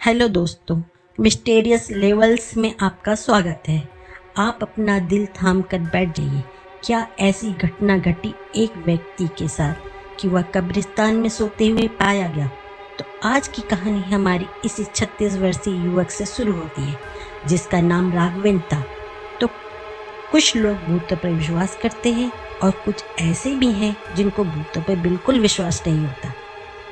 Hello दोस्तों, mysterious levels में आपका स्वागत है। आप अपना दिल थाम कर बैठ जाइए। क्या ऐसी घटना घटी एक व्यक्ति के साथ कि वह कब्रिस्तान में सोते हुए पाया गया? तो आज की कहानी हमारी इसी 36 वर्षीय युवक से शुरू होती है जिसका नाम राघवेंद्र था। तो कुछ लोग भूतों पर विश्वास करते हैं और कुछ ऐसे भी हैं जिनको भूतों पर बिल्कुल विश्वास नहीं होता।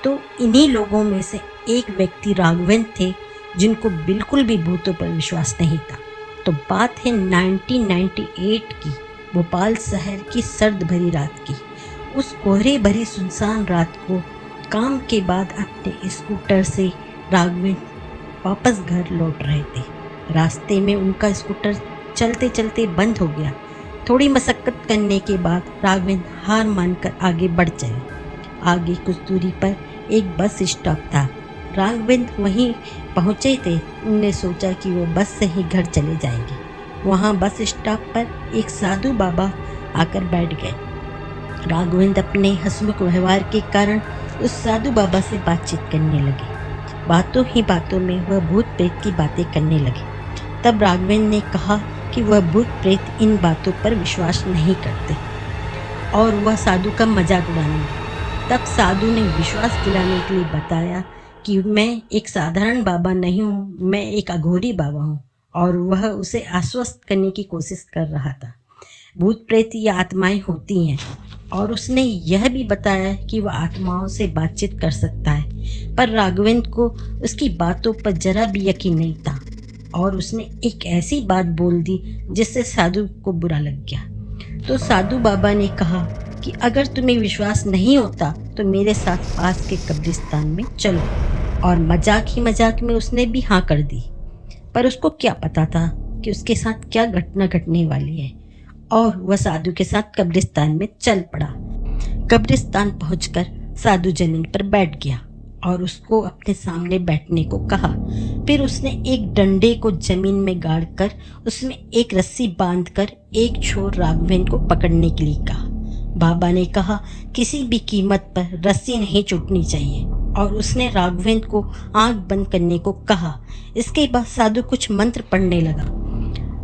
तो इन्हीं लोगों में से एक व्यक्ति राघवेंद्र थे जिनको बिल्कुल भी भूतों पर विश्वास नहीं था। तो बात है 1998 की, भोपाल शहर की सर्द भरी रात की। उस कोहरे भरी सुनसान रात को काम के बाद अपने स्कूटर से राघवेंद्र वापस घर लौट रहे थे। रास्ते में उनका स्कूटर चलते चलते बंद हो गया। थोड़ी मशक्कत करने के बाद राघवेंद्र हार मानकर आगे बढ़ चले। आगे कुछ दूरी पर एक बस स्टॉप था। राघवेंद्र वहीं पहुंचे थे। उन्होंने सोचा कि वो बस से ही घर चले जाएंगे। वहां बस स्टॉप पर एक साधु बाबा आकर बैठ गए। राघवेंद्र अपने हंसमुख व्यवहार के कारण उस साधु बाबा से बातचीत करने लगे। बातों ही बातों में वह भूत प्रेत की बातें करने लगे। तब राघवेंद्र ने कहा कि वह भूत प्रेत इन बातों पर विश्वास नहीं करते और वह साधु का मजाक उड़ाने लगे। तब साधु ने विश्वास दिलाने के लिए बताया कि मैं एक साधारण बाबा नहीं हूँ, मैं एक अघोरी बाबा हूँ, और वह उसे आश्वस्त करने की कोशिश कर रहा था। भूत प्रेत या आत्माएं होती हैं और उसने यह भी बताया कि वह आत्माओं से बातचीत कर सकता है। पर राघवेंद्र को उसकी बातों पर जरा भी यकीन नहीं था और उसने एक ऐसी बात बोल दी जिससे साधु को बुरा लग गया। तो साधु बाबा ने कहा कि अगर तुम्हें विश्वास नहीं होता तो मेरे साथ पास के कब्रिस्तान में चलो। और मजाक ही मजाक में उसने भी हाँ कर दी। पर उसको क्या पता था कि उसके साथ क्या घटना घटने वाली है, और वह साधु के साथ कब्रिस्तान में चल पड़ा। कब्रिस्तान पहुंचकर साधु जमीन पर बैठ गया और उसको अपने सामने बैठने को कहा। फिर उसने एक डंडे को जमीन में गाड़कर उसमें एक रस्सी बांधकर एक छोर राघवेंद्र को पकड़ने के लिए कहा। बाबा ने कहा किसी भी कीमत पर रस्सी नहीं छूटनी चाहिए और उसने राघवेंद्र को आंख बंद करने को कहा। इसके बाद साधु कुछ मंत्र पढ़ने लगा।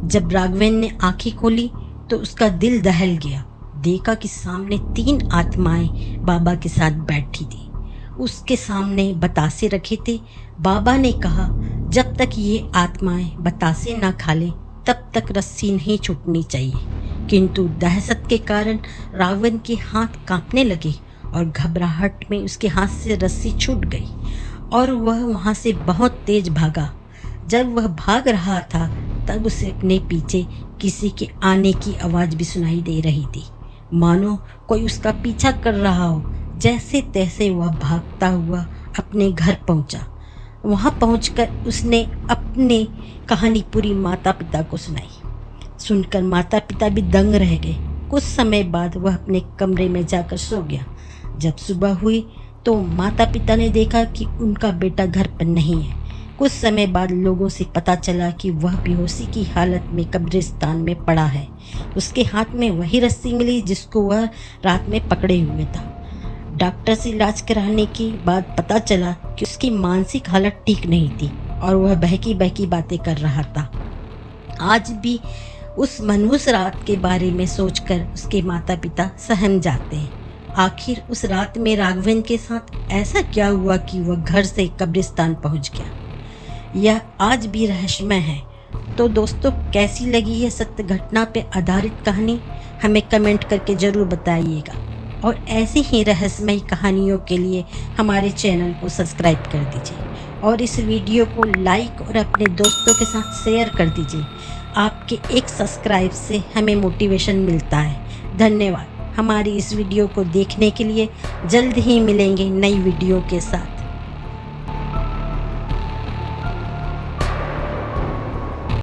जब राघवेंद्र ने आंखें खोली तो उसका दिल दहल गया। देखा कि सामने 3 आत्माएं बाबा के साथ बैठी थी। उसके सामने बतासे रखे थे। बाबा ने कहा जब तक ये आत्माएं बतासे ना खा लें तब तक रस्सी नहीं छूटनी चाहिए। किंतु दहशत के कारण राघवेंद्र के हाथ कांपने लगे और घबराहट में उसके हाथ से रस्सी छूट गई और वह वहां से बहुत तेज भागा। जब वह भाग रहा था तब उसे अपने पीछे किसी के आने की आवाज़ भी सुनाई दे रही थी, मानो कोई उसका पीछा कर रहा हो। जैसे तैसे वह भागता हुआ अपने घर पहुंचा। वहां पहुंचकर उसने अपनी कहानी पूरी माता पिता को सुनाई। सुनकर माता पिता भी दंग रह गए। कुछ समय बाद वह अपने कमरे में जाकर सो गया। जब सुबह हुई तो माता पिता ने देखा कि उनका बेटा घर पर नहीं है। कुछ समय बाद लोगों से पता चला कि वह बेहोशी की हालत में कब्रिस्तान में पड़ा है। उसके हाथ में वही रस्सी मिली जिसको वह रात में पकड़े हुए था। डॉक्टर से इलाज कराने के बाद पता चला कि उसकी मानसिक हालत ठीक नहीं थी और वह बहकी बहकी बातें कर रहा था। आज भी उस मनहूस रात के बारे में सोचकर उसके माता पिता सहम जाते हैं। आखिर उस रात में राघवेंद्र के साथ ऐसा क्या हुआ कि वह घर से कब्रिस्तान पहुंच गया, यह आज भी रहस्यमय है। तो दोस्तों, कैसी लगी यह सत्य घटना पर आधारित कहानी हमें कमेंट करके ज़रूर बताइएगा। और ऐसी ही रहस्यमय कहानियों के लिए हमारे चैनल को सब्सक्राइब कर दीजिए और इस वीडियो को लाइक और अपने दोस्तों के साथ शेयर कर दीजिए। आपके एक सब्सक्राइब से हमें मोटिवेशन मिलता है। धन्यवाद। हमारी इस वीडियो को देखने के लिए जल्द ही मिलेंगे नई वीडियो के साथ।